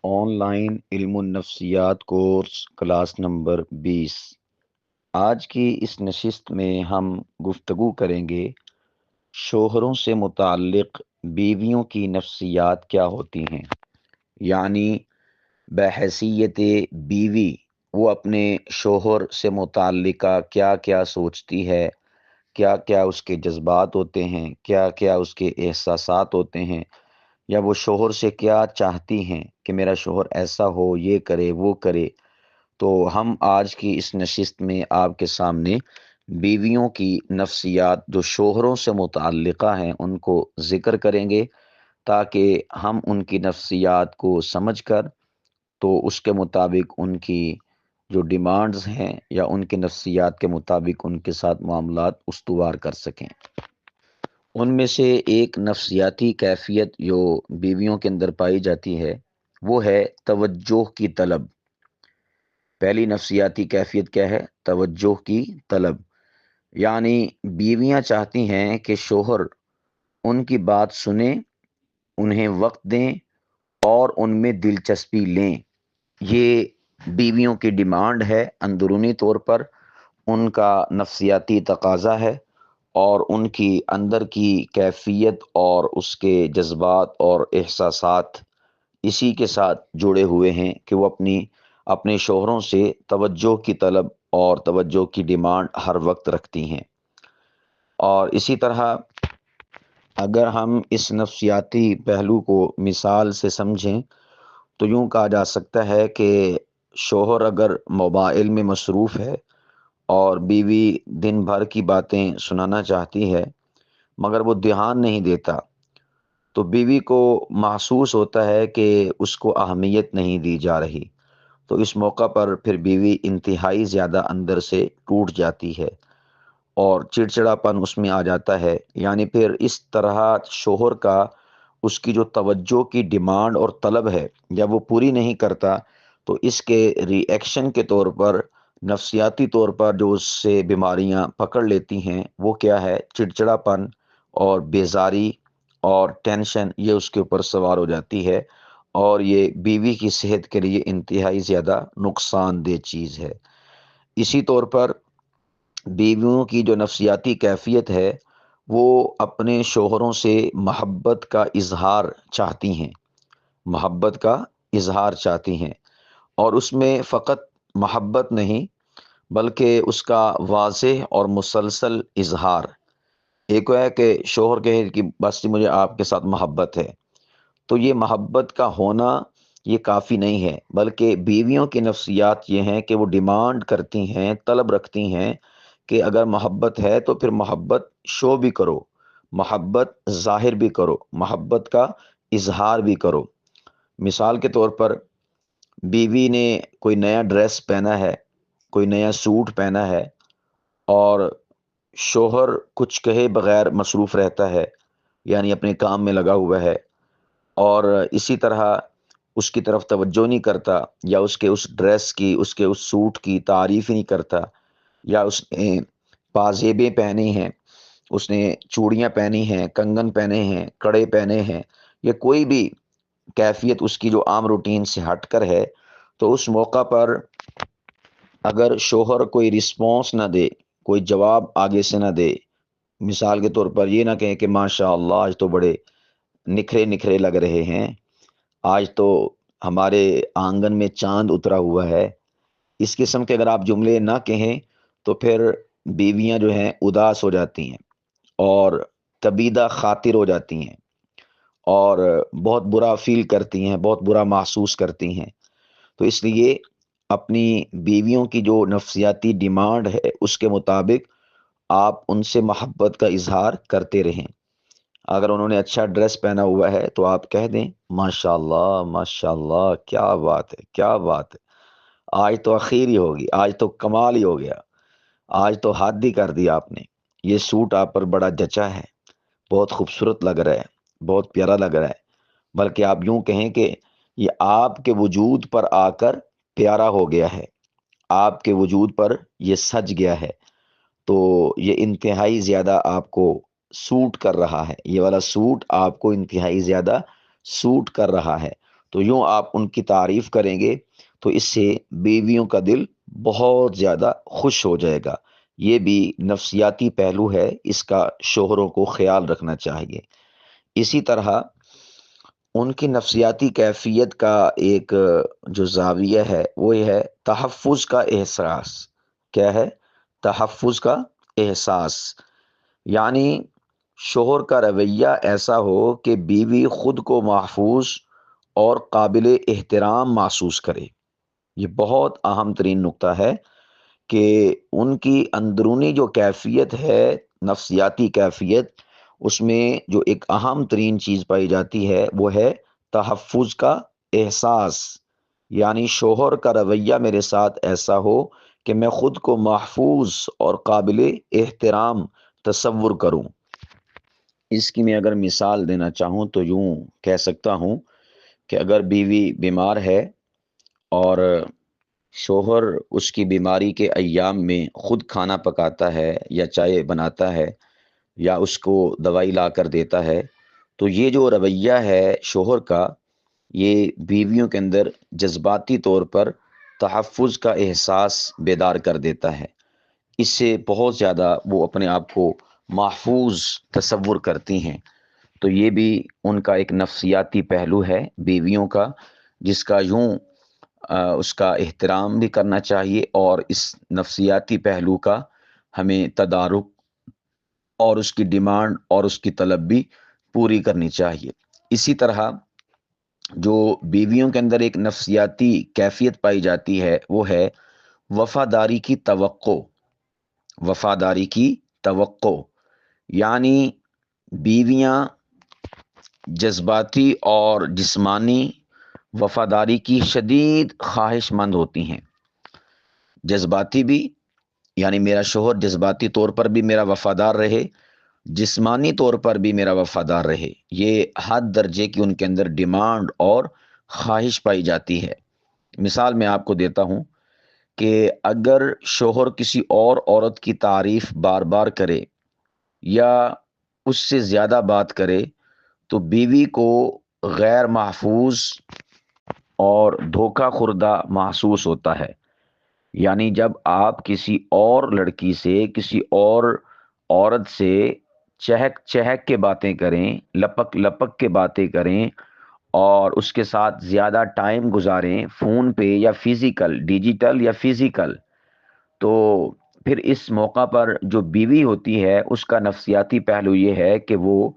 On line علم النفسیات course class number 20۔ آج کی اس نشست میں ہم گفتگو کریں گے شوہروں سے متعلق بیویوں کی نفسیات کیا ہوتی ہیں، یعنی بحیثیت بیوی وہ اپنے شوہر سے متعلقہ کیا کیا سوچتی ہے، کیا کیا اس کے جذبات ہوتے ہیں، کیا کیا اس کے احساسات ہوتے ہیں، یا وہ شوہر سے کیا چاہتی ہیں کہ میرا شوہر ایسا ہو، یہ کرے وہ کرے۔ تو ہم آج کی اس نشست میں آپ کے سامنے بیویوں کی نفسیات جو شوہروں سے متعلقہ ہیں ان کو ذکر کریں گے، تاکہ ہم ان کی نفسیات کو سمجھ کر تو اس کے مطابق ان کی جو ڈیمانڈز ہیں یا ان کی نفسیات کے مطابق ان کے ساتھ معاملات استوار کر سکیں۔ ان میں سے ایک نفسیاتی کیفیت جو بیویوں کے اندر پائی جاتی ہے وہ ہے توجہ کی طلب۔ پہلی نفسیاتی کیفیت کیا ہے؟ توجہ کی طلب، یعنی بیویاں چاہتی ہیں کہ شوہر ان کی بات سنیں، انہیں وقت دیں اور ان میں دلچسپی لیں۔ یہ بیویوں کی ڈیمانڈ ہے، اندرونی طور پر ان کا نفسیاتی تقاضا ہے، اور ان کی اندر کی کیفیت اور اس کے جذبات اور احساسات اسی کے ساتھ جڑے ہوئے ہیں کہ وہ اپنے شوہروں سے توجہ کی طلب اور توجہ کی ڈیمانڈ ہر وقت رکھتی ہیں۔ اور اسی طرح اگر ہم اس نفسیاتی پہلو کو مثال سے سمجھیں تو یوں کہا جا سکتا ہے کہ شوہر اگر موبائل میں مصروف ہے اور بیوی دن بھر کی باتیں سنانا چاہتی ہے مگر وہ دھیان نہیں دیتا، تو بیوی کو محسوس ہوتا ہے کہ اس کو اہمیت نہیں دی جا رہی، تو اس موقع پر پھر بیوی انتہائی زیادہ اندر سے ٹوٹ جاتی ہے اور چڑچڑاپن اس میں آ جاتا ہے۔ یعنی پھر اس طرح شوہر کا اس کی جو توجہ کی ڈیمانڈ اور طلب ہے جب وہ پوری نہیں کرتا تو اس کے ری ایکشن کے طور پر نفسیاتی طور پر جو اس سے بیماریاں پکڑ لیتی ہیں وہ کیا ہے؟ چڑچڑاپن اور بیزاری اور ٹینشن، یہ اس کے اوپر سوار ہو جاتی ہے، اور یہ بیوی کی صحت کے لیے انتہائی زیادہ نقصان دہ چیز ہے۔ اسی طور پر بیویوں کی جو نفسیاتی کیفیت ہے وہ اپنے شوہروں سے محبت کا اظہار چاہتی ہیں، محبت کا اظہار چاہتی ہیں، اور اس میں فقط محبت نہیں بلکہ اس کا واضح اور مسلسل اظہار۔ ایک ہے کہ شوہر کہے کہ بس مجھے آپ کے ساتھ محبت ہے، تو یہ محبت کا ہونا یہ کافی نہیں ہے، بلکہ بیویوں کی نفسیات یہ ہیں کہ وہ ڈیمانڈ کرتی ہیں، طلب رکھتی ہیں کہ اگر محبت ہے تو پھر محبت شو بھی کرو، محبت ظاہر بھی کرو، محبت کا اظہار بھی کرو۔ مثال کے طور پر بیوی نے کوئی نیا ڈریس پہنا ہے، کوئی نیا سوٹ پہنا ہے، اور شوہر کچھ کہے بغیر مصروف رہتا ہے، یعنی اپنے کام میں لگا ہوا ہے، اور اسی طرح اس کی طرف توجہ نہیں کرتا، یا اس کے اس ڈریس کی، اس کے اس سوٹ کی تعریف ہی نہیں کرتا، یا اس نے پازیبیں پہنی ہیں، اس نے چوڑیاں پہنی ہیں، کنگن پہنے ہیں، کڑے پہنے ہیں، یا کوئی بھی کیفیت اس کی جو عام روٹین سے ہٹ کر ہے، تو اس موقع پر اگر شوہر کوئی رسپانس نہ دے، کوئی جواب آگے سے نہ دے، مثال کے طور پر یہ نہ کہیں کہ ماشاء اللہ آج تو بڑے نکھرے نکھرے لگ رہے ہیں، آج تو ہمارے آنگن میں چاند اترا ہوا ہے، اس قسم کے اگر آپ جملے نہ کہیں تو پھر بیویاں جو ہیں اداس ہو جاتی ہیں اور کبیدہ خاطر ہو جاتی ہیں اور بہت برا فیل کرتی ہیں، بہت برا محسوس کرتی ہیں۔ تو اس لیے اپنی بیویوں کی جو نفسیاتی ڈیمانڈ ہے اس کے مطابق آپ ان سے محبت کا اظہار کرتے رہیں۔ اگر انہوں نے اچھا ڈریس پہنا ہوا ہے تو آپ کہہ دیں ماشاء اللہ کیا بات ہے، کیا بات ہے، آج تو اخیر ہی ہوگی، آج تو کمال ہی ہو گیا، آج تو حد ہی کر دیا آپ نے، یہ سوٹ آپ پر بڑا جچا ہے، بہت خوبصورت لگ رہا ہے، بہت پیارا لگ رہا ہے۔ بلکہ آپ یوں کہیں کہ یہ آپ کے وجود پر آ کر پیارا ہو گیا ہے، آپ کے وجود پر یہ سج گیا ہے، تو یہ انتہائی زیادہ آپ کو سوٹ کر رہا ہے، یہ والا سوٹ آپ کو انتہائی زیادہ سوٹ کر رہا ہے۔ تو یوں آپ ان کی تعریف کریں گے تو اس سے بیویوں کا دل بہت زیادہ خوش ہو جائے گا۔ یہ بھی نفسیاتی پہلو ہے، اس کا شوہروں کو خیال رکھنا چاہیے۔ اسی طرح ان کی نفسیاتی کیفیت کا ایک جو زاویہ ہے وہ یہ ہے تحفظ کا احساس۔ کیا ہے؟ تحفظ کا احساس، یعنی شوہر کا رویہ ایسا ہو کہ بیوی خود کو محفوظ اور قابل احترام محسوس کرے۔ یہ بہت اہم ترین نقطہ ہے کہ ان کی اندرونی جو کیفیت ہے، نفسیاتی کیفیت، اس میں جو ایک اہم ترین چیز پائی جاتی ہے وہ ہے تحفظ کا احساس، یعنی شوہر کا رویہ میرے ساتھ ایسا ہو کہ میں خود کو محفوظ اور قابل احترام تصور کروں۔ اس کی میں اگر مثال دینا چاہوں تو یوں کہہ سکتا ہوں کہ اگر بیوی بیمار ہے اور شوہر اس کی بیماری کے ایام میں خود کھانا پکاتا ہے یا چائے بناتا ہے یا اس کو دوائی لا کر دیتا ہے، تو یہ جو رویہ ہے شوہر کا، یہ بیویوں کے اندر جذباتی طور پر تحفظ کا احساس بیدار کر دیتا ہے۔ اس سے بہت زیادہ وہ اپنے آپ کو محفوظ تصور کرتی ہیں۔ تو یہ بھی ان کا ایک نفسیاتی پہلو ہے بیویوں کا، جس کا یوں اس کا احترام بھی کرنا چاہیے، اور اس نفسیاتی پہلو کا ہمیں تدارک اور اس کی ڈیمانڈ اور اس کی طلب بھی پوری کرنی چاہیے۔ اسی طرح جو بیویوں کے اندر ایک نفسیاتی کیفیت پائی جاتی ہے وہ ہے وفاداری کی توقع۔ وفاداری کی توقع، یعنی بیویاں جذباتی اور جسمانی وفاداری کی شدید خواہش مند ہوتی ہیں۔ جذباتی بھی، یعنی میرا شوہر جذباتی طور پر بھی میرا وفادار رہے، جسمانی طور پر بھی میرا وفادار رہے، یہ حد درجے کی ان کے اندر ڈیمانڈ اور خواہش پائی جاتی ہے۔ مثال میں آپ کو دیتا ہوں کہ اگر شوہر کسی اور عورت کی تعریف بار بار کرے یا اس سے زیادہ بات کرے تو بیوی کو غیر محفوظ اور دھوکہ خوردہ محسوس ہوتا ہے۔ یعنی جب آپ کسی اور لڑکی سے، کسی اور عورت سے چہک چہک کے باتیں کریں، لپک لپک کے باتیں کریں اور اس کے ساتھ زیادہ ٹائم گزاریں فون پہ یا فزیکل، ڈیجیٹل یا فزیکل، تو پھر اس موقع پر جو بیوی ہوتی ہے اس کا نفسیاتی پہلو یہ ہے کہ وہ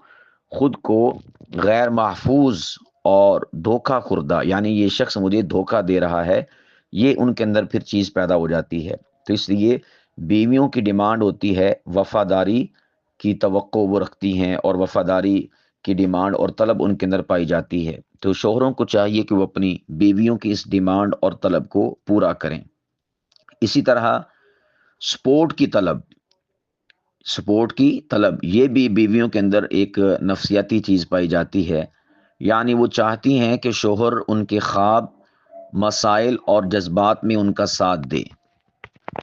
خود کو غیر محفوظ اور دھوکہ خوردہ، یعنی یہ شخص مجھے دھوکہ دے رہا ہے، یہ ان کے اندر پھر چیز پیدا ہو جاتی ہے۔ تو اس لیے بیویوں کی ڈیمانڈ ہوتی ہے وفاداری کی توقع وہ رکھتی ہیں، اور وفاداری کی ڈیمانڈ اور طلب ان کے اندر پائی جاتی ہے۔ تو شوہروں کو چاہیے کہ وہ اپنی بیویوں کی اس ڈیمانڈ اور طلب کو پورا کریں۔ اسی طرح سپورٹ کی طلب، سپورٹ کی طلب یہ بھی بیویوں کے اندر ایک نفسیاتی چیز پائی جاتی ہے۔ یعنی وہ چاہتی ہیں کہ شوہر ان کے خواب، مسائل اور جذبات میں ان کا ساتھ دے۔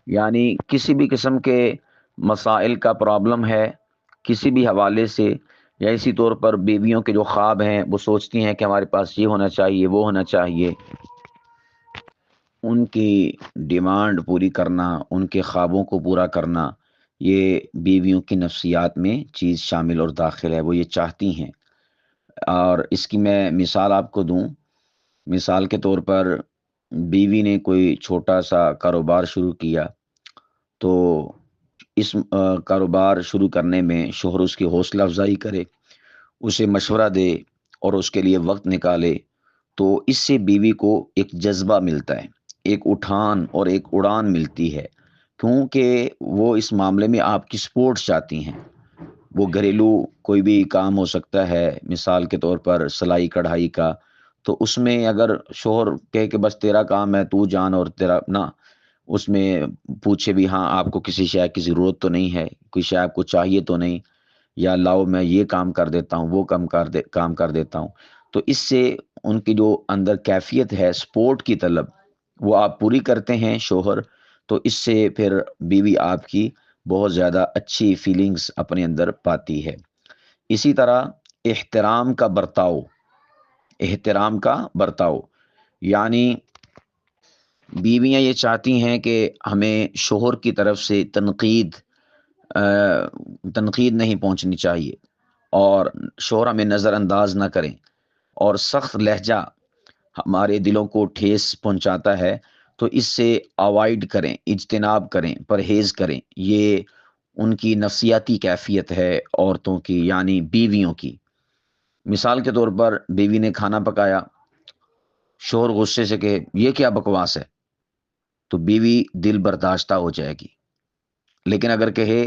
یعنی کسی بھی قسم کے مسائل کا پرابلم ہے کسی بھی حوالے سے، یا اسی طور پر بیویوں کے جو خواب ہیں وہ سوچتی ہیں کہ ہمارے پاس یہ ہونا چاہیے، وہ ہونا چاہیے، ان کی ڈیمانڈ پوری کرنا، ان کے خوابوں کو پورا کرنا، یہ بیویوں کی نفسیات میں چیز شامل اور داخل ہے، وہ یہ چاہتی ہیں۔ اور اس کی میں مثال آپ کو دوں، مثال کے طور پر بیوی نے کوئی چھوٹا سا کاروبار شروع کیا، تو اس کاروبار شروع کرنے میں شوہر اس کی حوصلہ افزائی کرے، اسے مشورہ دے اور اس کے لیے وقت نکالے، تو اس سے بیوی کو ایک جذبہ ملتا ہے، ایک اٹھان اور ایک اڑان ملتی ہے، کیونکہ وہ اس معاملے میں آپ کی سپورٹ چاہتی ہیں۔ وہ گھریلو کوئی بھی کام ہو سکتا ہے، مثال کے طور پر سلائی کڑھائی کا، تو اس میں اگر شوہر کہے کہ بس تیرا کام ہے تو جان، اور تیرا نہ، اس میں پوچھے بھی ہاں آپ کو کسی شے کی ضرورت تو نہیں ہے، کوئی شے آپ کو چاہیے تو نہیں، یا لاؤ میں یہ کام کر دیتا ہوں، وہ کام کر دیتا ہوں، تو اس سے ان کی جو اندر کیفیت ہے سپورٹ کی طلب، وہ آپ پوری کرتے ہیں شوہر، تو اس سے پھر بیوی آپ کی بہت زیادہ اچھی فیلنگز اپنے اندر پاتی ہے۔ اسی طرح احترام کا برتاؤ، احترام کا برتاؤ، یعنی بیویاں یہ چاہتی ہیں کہ ہمیں شوہر کی طرف سے تنقید نہیں پہنچنی چاہیے، اور شوہر ہمیں نظر انداز نہ کریں، اور سخت لہجہ ہمارے دلوں کو ٹھیس پہنچاتا ہے تو اس سے اوائڈ کریں، اجتناب کریں، پرہیز کریں۔ یہ ان کی نفسیاتی کیفیت ہے عورتوں کی، یعنی بیویوں کی۔ مثال کے طور پر بیوی نے کھانا پکایا، شوہر غصے سے کہ یہ کیا بکواس ہے، تو بیوی دل برداشتہ ہو جائے گی۔ لیکن اگر کہے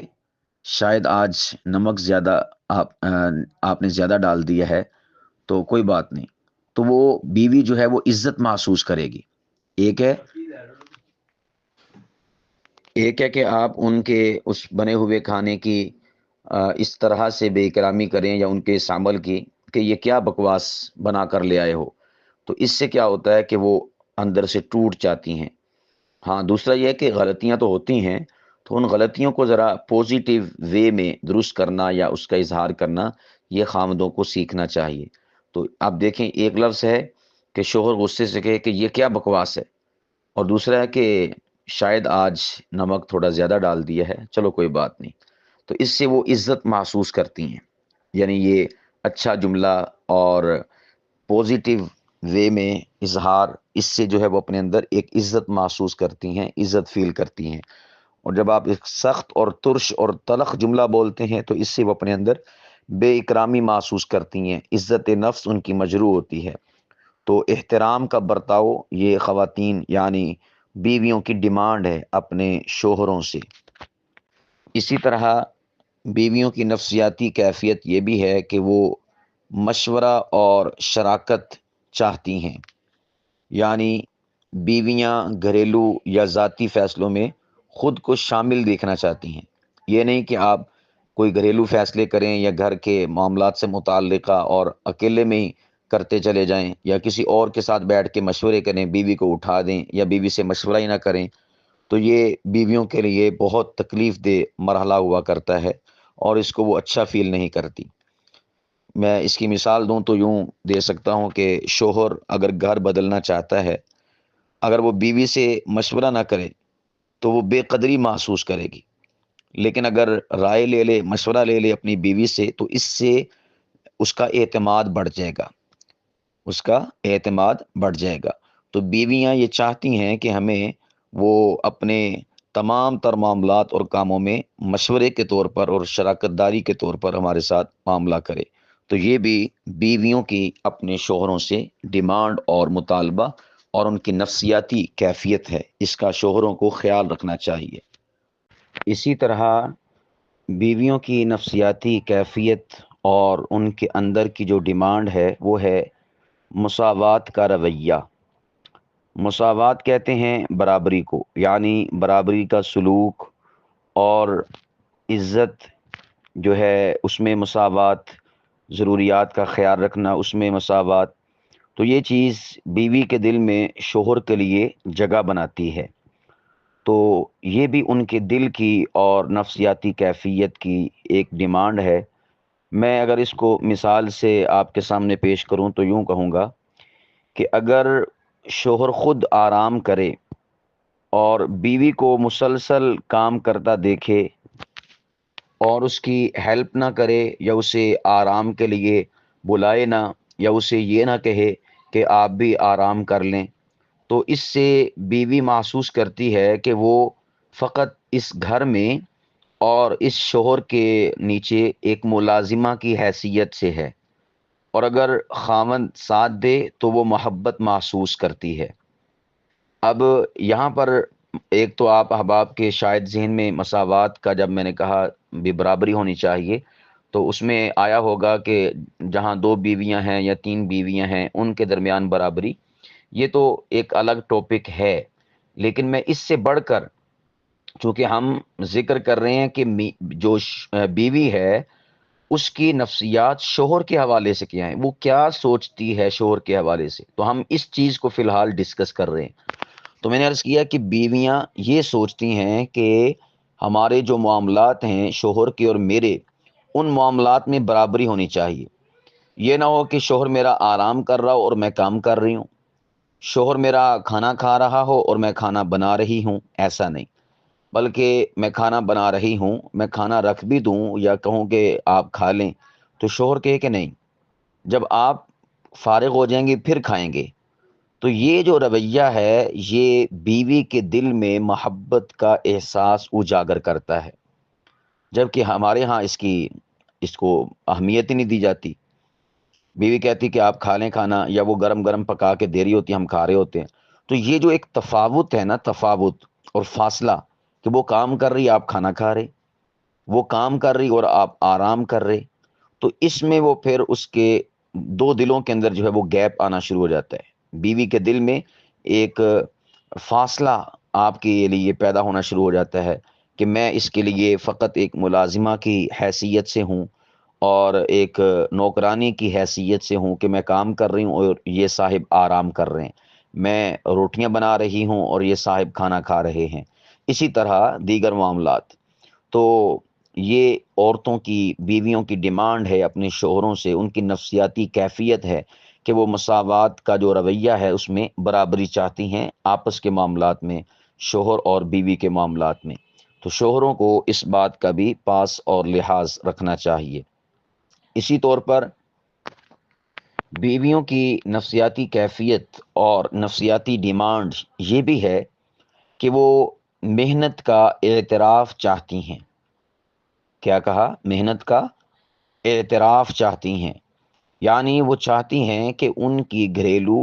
شاید آج نمک زیادہ آپ نے زیادہ ڈال دیا ہے تو کوئی بات نہیں، تو وہ بیوی جو ہے وہ عزت محسوس کرے گی۔ ایک ہے ایک ہے کہ آپ ان کے اس بنے ہوئے کھانے کی اس طرح سے بے احترامی کریں یا ان کے اس عمل کی کہ یہ کیا بکواس بنا کر لے آئے ہو، تو اس سے کیا ہوتا ہے کہ وہ اندر سے ٹوٹ جاتی ہیں۔ ہاں، دوسرا یہ ہے کہ غلطیاں تو ہوتی ہیں، تو ان غلطیوں کو ذرا پوزیٹیو وے میں درست کرنا یا اس کا اظہار کرنا، یہ خامدوں کو سیکھنا چاہیے۔ تو آپ دیکھیں، ایک لفظ ہے کہ شوہر غصے سے کہے کہ یہ کیا بکواس ہے، اور دوسرا ہے کہ شاید آج نمک تھوڑا زیادہ ڈال دیا ہے، چلو کوئی بات نہیں۔ تو اس سے وہ عزت محسوس کرتی ہیں، یعنی یہ اچھا جملہ اور پوزیٹیو وے میں اظہار، اس سے جو ہے وہ اپنے اندر ایک عزت محسوس کرتی ہیں، عزت فیل کرتی ہیں۔ اور جب آپ ایک سخت اور ترش اور تلخ جملہ بولتے ہیں تو اس سے وہ اپنے اندر بے اکرامی محسوس کرتی ہیں، عزت نفس ان کی مجروح ہوتی ہے۔ تو احترام کا برتاؤ یہ خواتین یعنی بیویوں کی ڈیمانڈ ہے اپنے شوہروں سے۔ اسی طرح بیویوں کی نفسیاتی کیفیت یہ بھی ہے کہ وہ مشورہ اور شراکت چاہتی ہیں، یعنی بیویاں گھریلو یا ذاتی فیصلوں میں خود کو شامل دیکھنا چاہتی ہیں۔ یہ نہیں کہ آپ کوئی گھریلو فیصلے کریں یا گھر کے معاملات سے متعلقہ اور اکیلے میں ہی کرتے چلے جائیں، یا کسی اور کے ساتھ بیٹھ کے مشورے کریں، بیوی کو اٹھا دیں یا بیوی سے مشورہ ہی نہ کریں، تو یہ بیویوں کے لیے بہت تکلیف دہ مرحلہ ہوا کرتا ہے، اور اس کو وہ اچھا فیل نہیں کرتی۔ میں اس کی مثال دوں تو یوں دے سکتا ہوں کہ شوہر اگر گھر بدلنا چاہتا ہے، اگر وہ بیوی سے مشورہ نہ کرے تو وہ بے قدری محسوس کرے گی، لیکن اگر رائے لے لے، مشورہ لے لے اپنی بیوی سے، تو اس سے اس کا اعتماد بڑھ جائے گا، اس کا اعتماد بڑھ جائے گا۔ تو بیویاں یہ چاہتی ہیں کہ ہمیں وہ اپنے تمام تر معاملات اور کاموں میں مشورے کے طور پر اور شراکت داری کے طور پر ہمارے ساتھ معاملہ کرے۔ تو یہ بھی بیویوں کی اپنے شوہروں سے ڈیمانڈ اور مطالبہ اور ان کی نفسیاتی کیفیت ہے، اس کا شوہروں کو خیال رکھنا چاہیے۔ اسی طرح بیویوں کی نفسیاتی کیفیت اور ان کے اندر کی جو ڈیمانڈ ہے وہ ہے مساوات کا رویہ۔ مساوات کہتے ہیں برابری کو، یعنی برابری کا سلوک اور عزت جو ہے اس میں مساوات، ضروریات کا خیال رکھنا اس میں مساوات، تو یہ چیز بیوی کے دل میں شوہر کے لیے جگہ بناتی ہے۔ تو یہ بھی ان کے دل کی اور نفسیاتی کیفیت کی ایک ڈیمانڈ ہے۔ میں اگر اس کو مثال سے آپ کے سامنے پیش کروں تو یوں کہوں گا کہ اگر شوہر خود آرام کرے اور بیوی کو مسلسل کام کرتا دیکھے اور اس کی ہیلپ نہ کرے یا اسے آرام کے لیے بلائے نہ، یا اسے یہ نہ کہے کہ آپ بھی آرام کر لیں، تو اس سے بیوی محسوس کرتی ہے کہ وہ فقط اس گھر میں اور اس شوہر کے نیچے ایک ملازمہ کی حیثیت سے ہے، اور اگر خاوند ساتھ دے تو وہ محبت محسوس کرتی ہے۔ اب یہاں پر ایک تو آپ احباب کے شاید ذہن میں مساوات کا جب میں نے کہا بھی برابری ہونی چاہیے، تو اس میں آیا ہوگا کہ جہاں 2 بیویاں ہیں یا 3 بیویاں ہیں ان کے درمیان برابری، یہ تو ایک الگ ٹاپک ہے، لیکن میں اس سے بڑھ کر، چونکہ ہم ذکر کر رہے ہیں کہ جو بیوی ہے اس کی نفسیات شوہر کے حوالے سے کیا ہیں، وہ کیا سوچتی ہے شوہر کے حوالے سے، تو ہم اس چیز کو فی الحال ڈسکس کر رہے ہیں۔ تو میں نے عرض کیا کہ بیویاں یہ سوچتی ہیں کہ ہمارے جو معاملات ہیں شوہر کے اور میرے، ان معاملات میں برابری ہونی چاہیے۔ یہ نہ ہو کہ شوہر میرا آرام کر رہا ہو اور میں کام کر رہی ہوں، شوہر میرا کھانا کھا رہا ہو اور میں کھانا بنا رہی ہوں، ایسا نہیں، بلکہ میں کھانا بنا رہی ہوں، میں کھانا رکھ بھی دوں یا کہوں کہ آپ کھا لیں تو شوہر کہے کہ نہیں، جب آپ فارغ ہو جائیں گے پھر کھائیں گے۔ تو یہ جو رویہ ہے یہ بیوی کے دل میں محبت کا احساس اجاگر کرتا ہے، جبکہ ہمارے ہاں اس کو اہمیت ہی نہیں دی جاتی۔ بیوی کہتی کہ آپ کھا لیں کھانا، یا وہ گرم گرم پکا کے دے رہی ہوتی ہے، ہم کھا رہے ہوتے ہیں۔ تو یہ جو ایک تفاوت ہے نا، تفاوت اور فاصلہ، کہ وہ کام کر رہی آپ کھانا کھا رہے، وہ کام کر رہی اور آپ آرام کر رہے، تو اس میں وہ پھر اس کے دو دلوں کے اندر جو ہے وہ گیپ آنا شروع ہو جاتا ہے، بیوی کے دل میں ایک فاصلہ آپ کے لیے پیدا ہونا شروع ہو جاتا ہے کہ میں اس کے لیے فقط ایک ملازمہ کی حیثیت سے ہوں اور ایک نوکرانی کی حیثیت سے ہوں کہ میں کام کر رہی ہوں اور یہ صاحب آرام کر رہے ہیں، میں روٹیاں بنا رہی ہوں اور یہ صاحب کھانا کھا رہے ہیں، اسی طرح دیگر معاملات۔ تو یہ عورتوں کی، بیویوں کی ڈیمانڈ ہے اپنے شوہروں سے، ان کی نفسیاتی کیفیت ہے کہ وہ مساوات کا جو رویہ ہے اس میں برابری چاہتی ہیں آپس کے معاملات میں، شوہر اور بیوی کے معاملات میں۔ تو شوہروں کو اس بات کا بھی پاس اور لحاظ رکھنا چاہیے۔ اسی طور پر بیویوں کی نفسیاتی کیفیت اور نفسیاتی ڈیمانڈ یہ بھی ہے کہ وہ محنت کا اعتراف چاہتی ہیں۔ کیا کہا؟ محنت کا اعتراف چاہتی ہیں، یعنی وہ چاہتی ہیں کہ ان کی گھریلو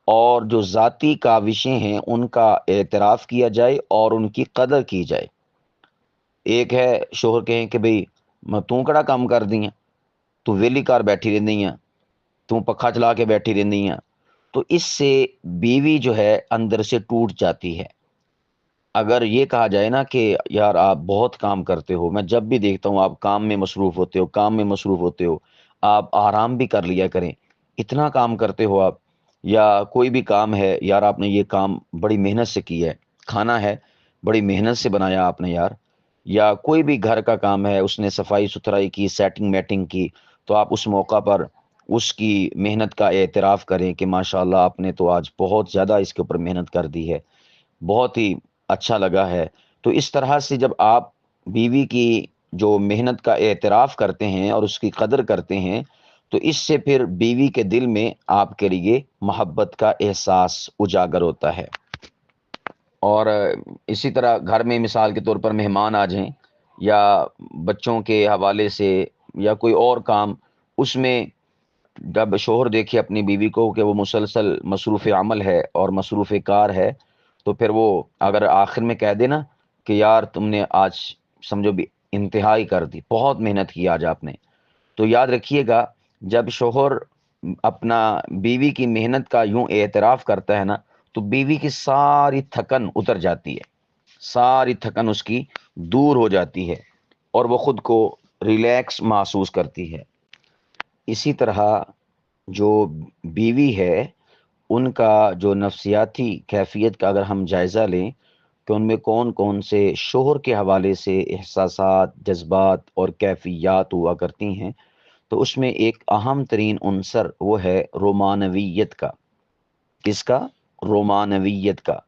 اور جو ذاتی کاوشیں ہیں ان کا اعتراف کیا جائے اور ان کی قدر کی جائے۔ ایک ہے شوہر کہیں کہ بھئی میں تو کڑا کام کر دی ہیں، تو ویلی کار بیٹھی رہندی ہیں، تو پکھا چلا کے بیٹھی رہندی ہیں، تو اس سے بیوی جو ہے اندر سے ٹوٹ جاتی ہے۔ اگر یہ کہا جائے نا کہ یار آپ بہت کام کرتے ہو، میں جب بھی دیکھتا ہوں آپ کام میں مصروف ہوتے ہو، کام میں مصروف ہوتے ہو، آپ آرام بھی کر لیا کریں، اتنا کام کرتے ہو آپ، یا کوئی بھی کام ہے یار آپ نے یہ کام بڑی محنت سے کیا ہے، کھانا ہے بڑی محنت سے بنایا آپ نے یار، یا کوئی بھی گھر کا کام ہے اس نے صفائی ستھرائی کی، سیٹنگ میٹنگ کی، تو آپ اس موقع پر اس کی محنت کا اعتراف کریں کہ ماشاءاللہ آپ نے تو آج بہت زیادہ اس کے اوپر محنت کر دی ہے، بہت ہی اچھا لگا ہے۔ تو اس طرح سے جب آپ بیوی کی جو محنت کا اعتراف کرتے ہیں اور اس کی قدر کرتے ہیں تو اس سے پھر بیوی کے دل میں آپ کے لیے محبت کا احساس اجاگر ہوتا ہے۔ اور اسی طرح گھر میں مثال کے طور پر مہمان آ جائیں یا بچوں کے حوالے سے یا کوئی اور کام، اس میں جب شوہر دیکھے اپنی بیوی کو کہ وہ مسلسل مصروف عمل ہے اور مصروف کار ہے، تو پھر وہ اگر آخر میں کہہ دے نا کہ یار تم نے آج سمجھو بھی انتہائی کر دی، بہت محنت کی آج آپ نے، تو یاد رکھیے گا جب شوہر اپنا بیوی کی محنت کا یوں اعتراف کرتا ہے نا تو بیوی کی ساری تھکن اتر جاتی ہے، ساری تھکن اس کی دور ہو جاتی ہے اور وہ خود کو ریلیکس محسوس کرتی ہے۔ اسی طرح جو بیوی ہے ان کا جو نفسیاتی کیفیت کا اگر ہم جائزہ لیں کہ ان میں کون کون سے شوہر کے حوالے سے احساسات، جذبات اور کیفیات ہوا کرتی ہیں، تو اس میں ایک اہم ترین عنصر وہ ہے رومانویت کا۔ کس کا؟ رومانویت کا،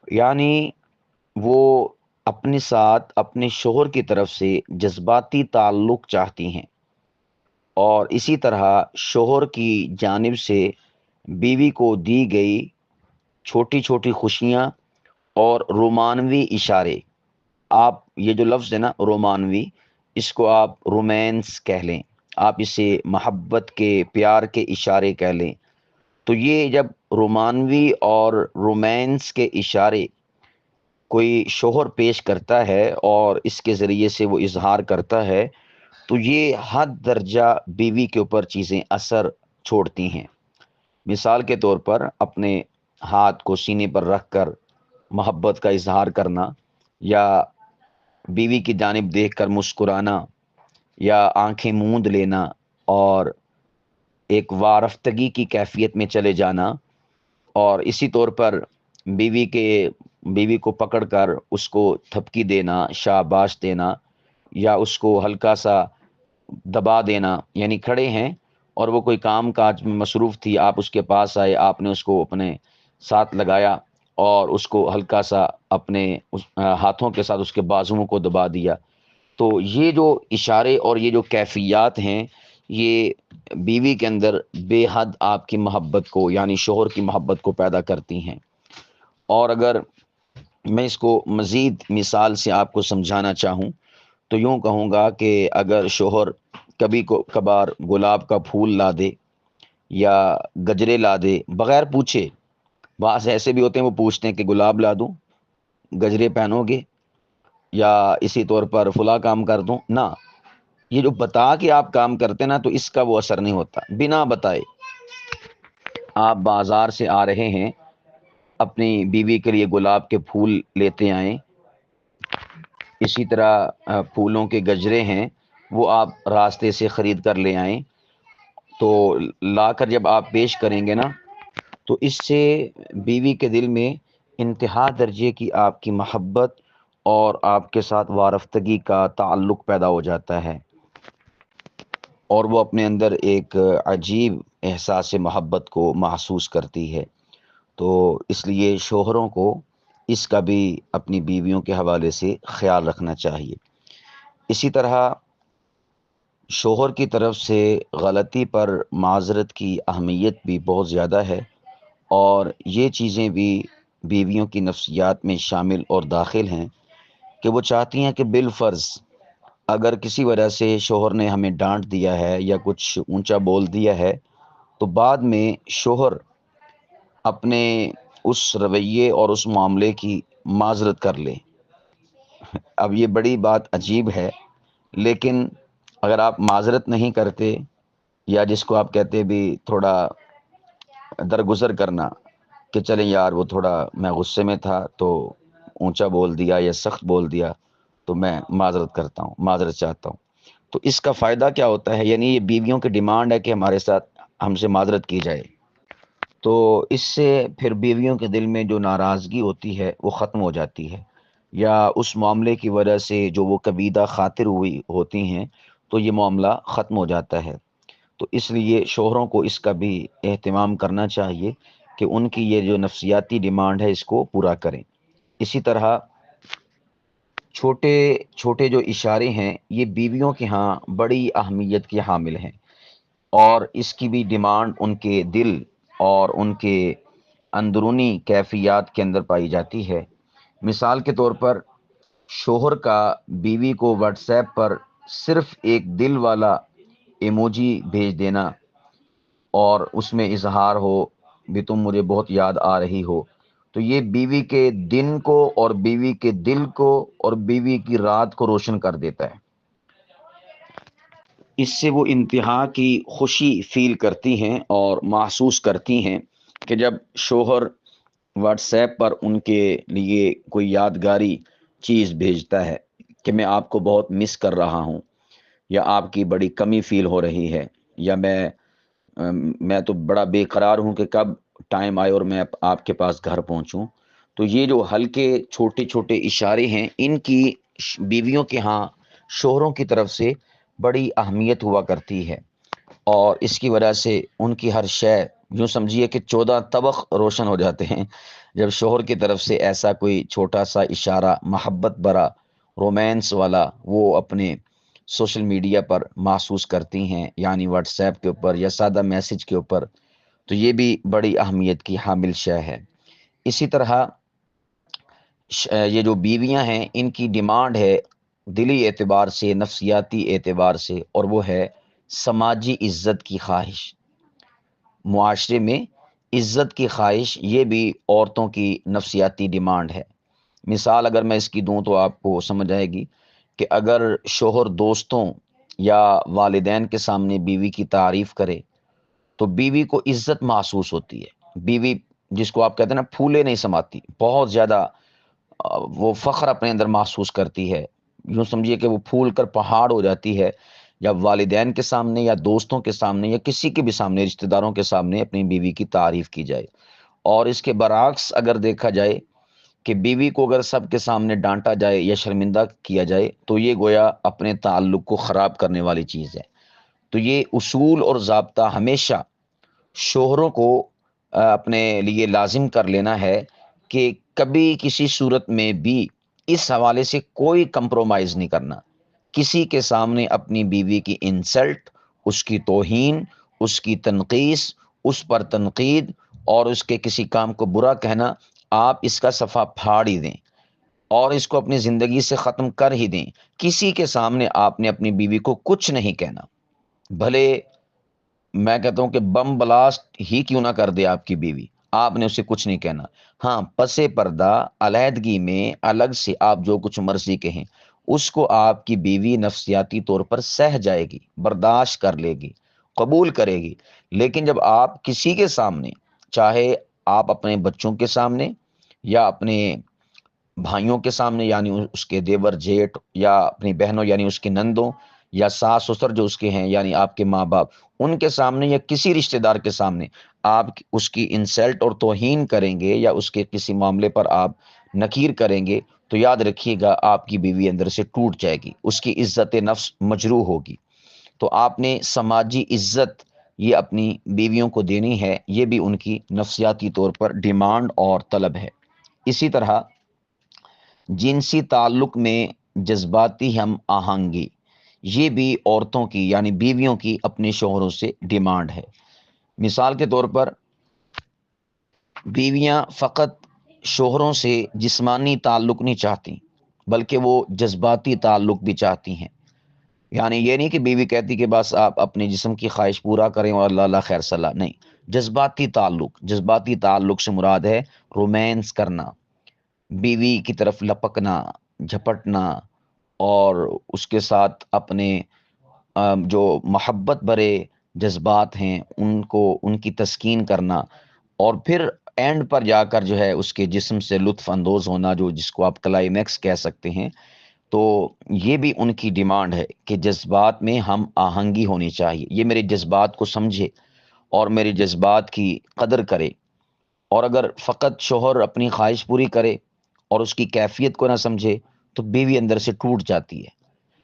یعنی وہ اپنے ساتھ اپنے شوہر کی طرف سے جذباتی تعلق چاہتی ہیں، اور اسی طرح شوہر کی جانب سے بیوی کو دی گئی چھوٹی چھوٹی خوشیاں اور رومانوی اشارے، آپ یہ جو لفظ ہے نا رومانوی، اس کو آپ رومانس کہہ لیں، آپ اسے محبت کے، پیار کے اشارے کہہ لیں۔ تو یہ جب رومانوی اور رومانس کے اشارے کوئی شوہر پیش کرتا ہے اور اس کے ذریعے سے وہ اظہار کرتا ہے تو یہ حد درجہ بیوی کے اوپر چیزیں اثر چھوڑتی ہیں۔ مثال کے طور پر اپنے ہاتھ کو سینے پر رکھ کر محبت کا اظہار کرنا، یا بیوی کی جانب دیکھ کر مسکرانا، یا آنکھیں موند لینا اور ایک وارفتگی کی کیفیت میں چلے جانا، اور اسی طور پر بیوی کو پکڑ کر اس کو تھپکی دینا، شاباش دینا، یا اس کو ہلکا سا دبا دینا، یعنی کھڑے ہیں اور وہ کوئی کام کاج میں مصروف تھی، آپ اس کے پاس آئے، آپ نے اس کو اپنے ساتھ لگایا اور اس کو ہلکا سا اپنے ہاتھوں کے ساتھ اس کے بازوؤں کو دبا دیا، تو یہ جو اشارے اور یہ جو کیفیات ہیں، یہ بیوی کے اندر بے حد آپ کی محبت کو، یعنی شوہر کی محبت کو پیدا کرتی ہیں۔ اور اگر میں اس کو مزید مثال سے آپ کو سمجھانا چاہوں تو یوں کہوں گا کہ اگر شوہر کبھی کو کبھار گلاب کا پھول لا دے یا گجرے لا دے بغیر پوچھے، بعض ایسے بھی ہوتے ہیں وہ پوچھتے ہیں کہ گلاب لا دوں، گجرے پہنو گے، یا اسی طور پر فلاں کام کر دوں، نہ، یہ جو بتا کے آپ کام کرتے نا تو اس کا وہ اثر نہیں ہوتا۔ بنا بتائے آپ بازار سے آ رہے ہیں، اپنی بیوی کے لیے گلاب کے پھول لیتے آئیں، اسی طرح پھولوں کے گجرے ہیں وہ آپ راستے سے خرید کر لے آئیں، تو لا کر جب آپ پیش کریں گے نا تو اس سے بیوی کے دل میں انتہا درجے کی آپ کی محبت اور آپ کے ساتھ وارفتگی کا تعلق پیدا ہو جاتا ہے، اور وہ اپنے اندر ایک عجیب احساس محبت کو محسوس کرتی ہے۔ تو اس لیے شوہروں کو اس کا بھی اپنی بیویوں کے حوالے سے خیال رکھنا چاہیے۔ اسی طرح شوہر کی طرف سے غلطی پر معذرت کی اہمیت بھی بہت زیادہ ہے، اور یہ چیزیں بھی بیویوں کی نفسیات میں شامل اور داخل ہیں کہ وہ چاہتی ہیں کہ بالفرض اگر کسی وجہ سے شوہر نے ہمیں ڈانٹ دیا ہے یا کچھ اونچا بول دیا ہے تو بعد میں شوہر اپنے اس رویے اور اس معاملے کی معذرت کر لے۔ اب یہ بڑی بات عجیب ہے، لیکن اگر آپ معذرت نہیں کرتے، یا جس کو آپ کہتے بھی تھوڑا درگزر کرنا کہ چلیں یار وہ تھوڑا میں غصے میں تھا تو اونچا بول دیا یا سخت بول دیا، تو میں معذرت کرتا ہوں، معذرت چاہتا ہوں، تو اس کا فائدہ کیا ہوتا ہے؟ یعنی یہ بیویوں کی ڈیمانڈ ہے کہ ہمارے ساتھ ہم سے معذرت کی جائے، تو اس سے پھر بیویوں کے دل میں جو ناراضگی ہوتی ہے وہ ختم ہو جاتی ہے، یا اس معاملے کی وجہ سے جو وہ کبیدہ خاطر ہوئی ہوتی ہیں تو یہ معاملہ ختم ہو جاتا ہے۔ تو اس لیے شوہروں کو اس کا بھی اہتمام کرنا چاہیے کہ ان کی یہ جو نفسیاتی ڈیمانڈ ہے اس کو پورا کریں۔ اسی طرح چھوٹے چھوٹے جو اشارے ہیں یہ بیویوں کے ہاں بڑی اہمیت کے حامل ہیں، اور اس کی بھی ڈیمانڈ ان کے دل اور ان کے اندرونی کیفیات کے اندر پائی جاتی ہے۔ مثال کے طور پر شوہر کا بیوی کو واٹس ایپ پر صرف ایک دل والا ایموجی بھیج دینا اور اس میں اظہار ہو بھی تم مجھے بہت یاد آ رہی ہو، تو یہ بیوی کے دن کو اور بیوی کے دل کو اور بیوی کی رات کو روشن کر دیتا ہے۔ اس سے وہ انتہا کی خوشی فیل کرتی ہیں اور محسوس کرتی ہیں کہ جب شوہر واٹس ایپ پر ان کے لیے کوئی یادگاری چیز بھیجتا ہے کہ میں آپ کو بہت مس کر رہا ہوں، یا آپ کی بڑی کمی فیل ہو رہی ہے، یا میں تو بڑا بے قرار ہوں کہ کب ٹائم آئے اور میں آپ کے پاس گھر پہنچوں۔ تو یہ جو ہلکے چھوٹے چھوٹے اشارے ہیں ان کی بیویوں کے ہاں شوہروں کی طرف سے بڑی اہمیت ہوا کرتی ہے، اور اس کی وجہ سے ان کی ہر شے، یوں سمجھیے کہ 14 طبق روشن ہو جاتے ہیں جب شوہر کی طرف سے ایسا کوئی چھوٹا سا اشارہ محبت برا رومانس والا وہ اپنے سوشل میڈیا پر محسوس کرتی ہیں، یعنی واٹس ایپ کے اوپر یا سادہ میسج کے اوپر، تو یہ بھی بڑی اہمیت کی حامل شے ہے۔ اسی طرح یہ جو بیویاں ہیں ان کی ڈیمانڈ ہے دلی اعتبار سے، نفسیاتی اعتبار سے، اور وہ ہے سماجی عزت کی خواہش۔ معاشرے میں عزت کی خواہش یہ بھی عورتوں کی نفسیاتی ڈیمانڈ ہے۔ مثال اگر میں اس کی دوں تو آپ کو سمجھ آئے گی کہ اگر شوہر دوستوں یا والدین کے سامنے بیوی کی تعریف کرے تو بیوی کو عزت محسوس ہوتی ہے، بیوی جس کو آپ کہتے ہیں نا پھولے نہیں سماتی، بہت زیادہ وہ فخر اپنے اندر محسوس کرتی ہے، یوں سمجھیے کہ وہ پھول کر پہاڑ ہو جاتی ہے، یا والدین کے سامنے یا دوستوں کے سامنے یا کسی کے بھی سامنے، رشتہ داروں کے سامنے اپنی بیوی کی تعریف کی جائے۔ اور اس کے برعکس اگر دیکھا جائے کہ بیوی کو اگر سب کے سامنے ڈانٹا جائے یا شرمندہ کیا جائے تو یہ گویا اپنے تعلق کو خراب کرنے والی چیز ہے۔ تو یہ اصول اور ضابطہ ہمیشہ شوہروں کو اپنے لیے لازم کر لینا ہے کہ کبھی کسی صورت میں بھی اس حوالے سے کوئی کمپرومائز نہیں کرنا، کسی کے سامنے اپنی بیوی کی انسلٹ، اس کی توہین، اس کی تنقیص، اس پر تنقید اور اس کے کسی کام کو برا کہنا، آپ اس کا صفحہ پھاڑ ہی دیں اور اس کو اپنی زندگی سے ختم کر ہی دیں۔ کسی کے سامنے آپ نے اپنی بیوی کو کچھ نہیں کہنا، بھلے میں کہتا ہوں کہ بم بلاسٹ ہی کیوں نہ کر دے آپ کی بیوی، آپ نے اسے کچھ نہیں کہنا۔ ہاں، پس پردہ علیحدگی میں الگ سے آپ جو کچھ مرضی کہیں، اس کو آپ کی بیوی نفسیاتی طور پر سہ جائے گی، برداشت کر لے گی، قبول کرے گی۔ لیکن جب آپ کسی کے سامنے، چاہے آپ اپنے بچوں کے سامنے یا اپنے بھائیوں کے سامنے یعنی اس کے دیور جیٹ، یا اپنی بہنوں یعنی اس کی نندوں، یا ساس سسر جو اس کے ہیں یعنی آپ کے ماں باپ، ان کے سامنے یا کسی رشتہ دار کے سامنے آپ اس کی انسلٹ اور توہین کریں گے یا اس کے کسی معاملے پر آپ نکیر کریں گے، تو یاد رکھیے گا آپ کی بیوی اندر سے ٹوٹ جائے گی، اس کی عزت نفس مجروح ہوگی۔ تو آپ نے سماجی عزت یہ اپنی بیویوں کو دینی ہے، یہ بھی ان کی نفسیاتی طور پر ڈیمانڈ اور طلب ہے۔ اسی طرح جنسی تعلق میں جذباتی ہم آہنگی، یہ بھی عورتوں کی یعنی بیویوں کی اپنے شوہروں سے ڈیمانڈ ہے۔ مثال کے طور پر بیویاں فقط شوہروں سے جسمانی تعلق نہیں چاہتی، بلکہ وہ جذباتی تعلق بھی چاہتی ہیں۔ یعنی یہ نہیں کہ بیوی کہتی کہ بس آپ اپنے جسم کی خواہش پورا کریں اور اللہ اللہ خیر صلاح، نہیں، جذباتی تعلق سے مراد ہے رومانس کرنا، بیوی کی طرف لپکنا، جھپٹنا، اور اس کے ساتھ اپنے جو محبت بھرے جذبات ہیں ان کی تسکین کرنا، اور پھر اینڈ پر جا کر جو ہے اس کے جسم سے لطف اندوز ہونا، جس کو آپ کلائمیکس کہہ سکتے ہیں۔ تو یہ بھی ان کی ڈیمانڈ ہے کہ جذبات میں ہم آہنگی ہونی چاہیے، یہ میرے جذبات کو سمجھے اور میرے جذبات کی قدر کرے۔ اور اگر فقط شوہر اپنی خواہش پوری کرے اور اس کی کیفیت کو نہ سمجھے تو بیوی اندر سے ٹوٹ جاتی ہے۔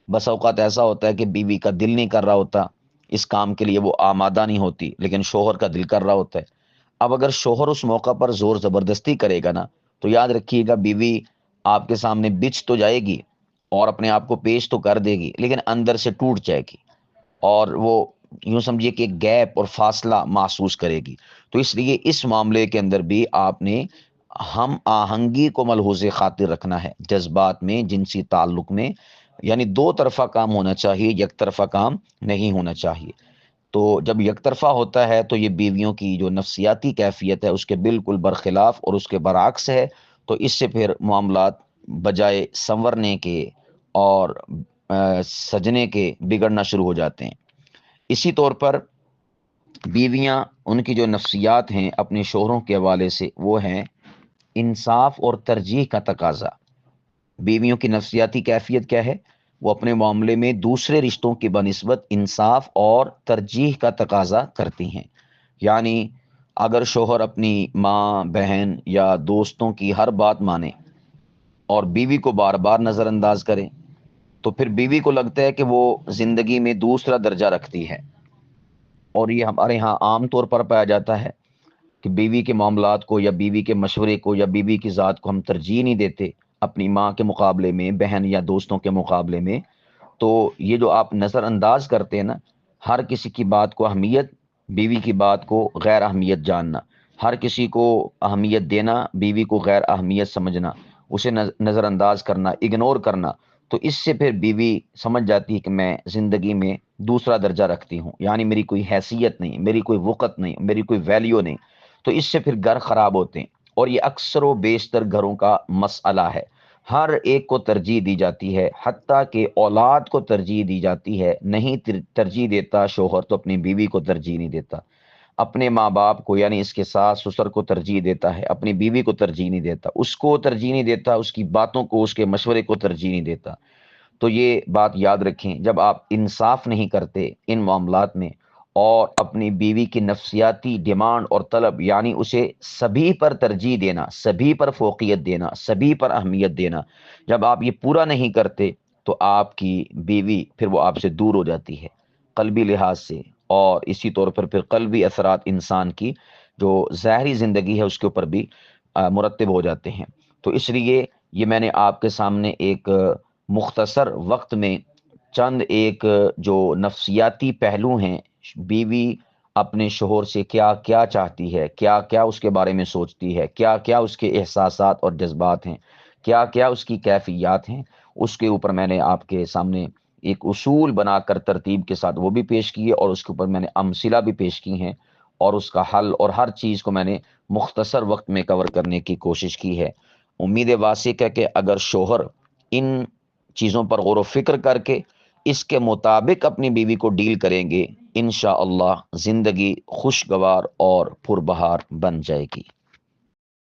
بس اوقات ایسا ہوتا ہے کہ بیوی کا دل نہیں کر رہا ہوتا اس کام کے لیے، وہ آمادہ نہیں ہوتی، لیکن شوہر کا دل کر رہا ہوتا ہے۔ اب اگر شوہر اس موقع پر زور زبردستی کرے گا نا، تو یاد رکھیے گا بیوی آپ کے سامنے بچ تو جائے گی اور اپنے آپ کو پیش تو کر دے گی، لیکن اندر سے ٹوٹ جائے گی اور وہ یوں سمجھیے کہ ایک گیپ اور فاصلہ محسوس کرے گی۔ تو اس لیے اس معاملے کے اندر بھی آپ نے ہم آہنگی کو ملحوظ خاطر رکھنا ہے، جذبات میں، جنسی تعلق میں، یعنی دو طرفہ کام ہونا چاہیے، یک طرفہ کام نہیں ہونا چاہیے۔ تو جب یک طرفہ ہوتا ہے تو یہ بیویوں کی جو نفسیاتی کیفیت ہے اس کے بالکل برخلاف اور اس کے برعکس ہے، تو اس سے پھر معاملات بجائے سنورنے کے اور سجنے کے بگڑنا شروع ہو جاتے ہیں۔ اسی طور پر بیویاں، ان کی جو نفسیات ہیں اپنے شوہروں کے حوالے سے، وہ ہیں انصاف اور ترجیح کا تقاضا۔ بیویوں کی نفسیاتی کیفیت کیا ہے؟ وہ اپنے معاملے میں دوسرے رشتوں کی بنسبت انصاف اور ترجیح کا تقاضا کرتی ہیں۔ یعنی اگر شوہر اپنی ماں، بہن یا دوستوں کی ہر بات مانے اور بیوی کو بار بار نظر انداز کرے، تو پھر بیوی کو لگتا ہے کہ وہ زندگی میں دوسرا درجہ رکھتی ہے۔ اور یہ ہمارے ہاں عام طور پر پایا جاتا ہے کہ بیوی کے معاملات کو یا بیوی کے مشورے کو یا بیوی کی ذات کو ہم ترجیح نہیں دیتے اپنی ماں کے مقابلے میں، بہن یا دوستوں کے مقابلے میں۔ تو یہ جو آپ نظر انداز کرتے ہیں نا، ہر کسی کی بات کو اہمیت، بیوی کی بات کو غیر اہمیت جاننا، ہر کسی کو اہمیت دینا، بیوی کو غیر اہمیت سمجھنا، اسے نظر انداز کرنا، اگنور کرنا، تو اس سے پھر بیوی سمجھ جاتی ہے کہ میں زندگی میں دوسرا درجہ رکھتی ہوں، یعنی میری کوئی حیثیت نہیں، میری کوئی وقت نہیں، میری کوئی ویلیو نہیں۔ تو اس سے پھر گھر خراب ہوتے ہیں، اور یہ اکثر و بیشتر گھروں کا مسئلہ ہے۔ ہر ایک کو ترجیح دی جاتی ہے، حتیٰ کہ اولاد کو ترجیح دی جاتی ہے، نہیں ترجیح دیتا شوہر تو اپنی بیوی کو ترجیح نہیں دیتا، اپنے ماں باپ کو یعنی اس کے ساس سسر کو ترجیح دیتا ہے، اپنی بیوی کو ترجیح نہیں دیتا، اس کو ترجیح نہیں دیتا، اس کی باتوں کو، اس کے مشورے کو ترجیح نہیں دیتا۔ تو یہ بات یاد رکھیں، جب آپ انصاف نہیں کرتے ان معاملات میں اور اپنی بیوی کی نفسیاتی ڈیمانڈ اور طلب یعنی اسے سبھی پر ترجیح دینا، سبھی پر فوقیت دینا، سبھی پر اہمیت دینا، جب آپ یہ پورا نہیں کرتے تو آپ کی بیوی پھر وہ آپ سے دور ہو جاتی ہے۔ قلبی لحاظ سے، اور اسی طور پر پھر قلبی اثرات انسان کی جو ظاہری زندگی ہے اس کے اوپر بھی مرتب ہو جاتے ہیں۔ تو اس لیے یہ میں نے آپ کے سامنے ایک مختصر وقت میں چند ایک جو نفسیاتی پہلو ہیں، بیوی اپنے شوہر سے کیا کیا چاہتی ہے، کیا کیا اس کے بارے میں سوچتی ہے، کیا کیا اس کے احساسات اور جذبات ہیں، کیا کیا اس کی کیفیات ہیں، اس کے اوپر میں نے آپ کے سامنے ایک اصول بنا کر ترتیب کے ساتھ وہ بھی پیش کیے، اور اس کے اوپر میں نے امثلہ بھی پیش کی ہیں، اور اس کا حل اور ہر چیز کو میں نے مختصر وقت میں کور کرنے کی کوشش کی ہے۔ امید واسق ہے کہ اگر شوہر ان چیزوں پر غور و فکر کر کے اس کے مطابق اپنی بیوی کو ڈیل کریں گے، انشاءاللہ زندگی خوشگوار اور پربہار بن جائے گی۔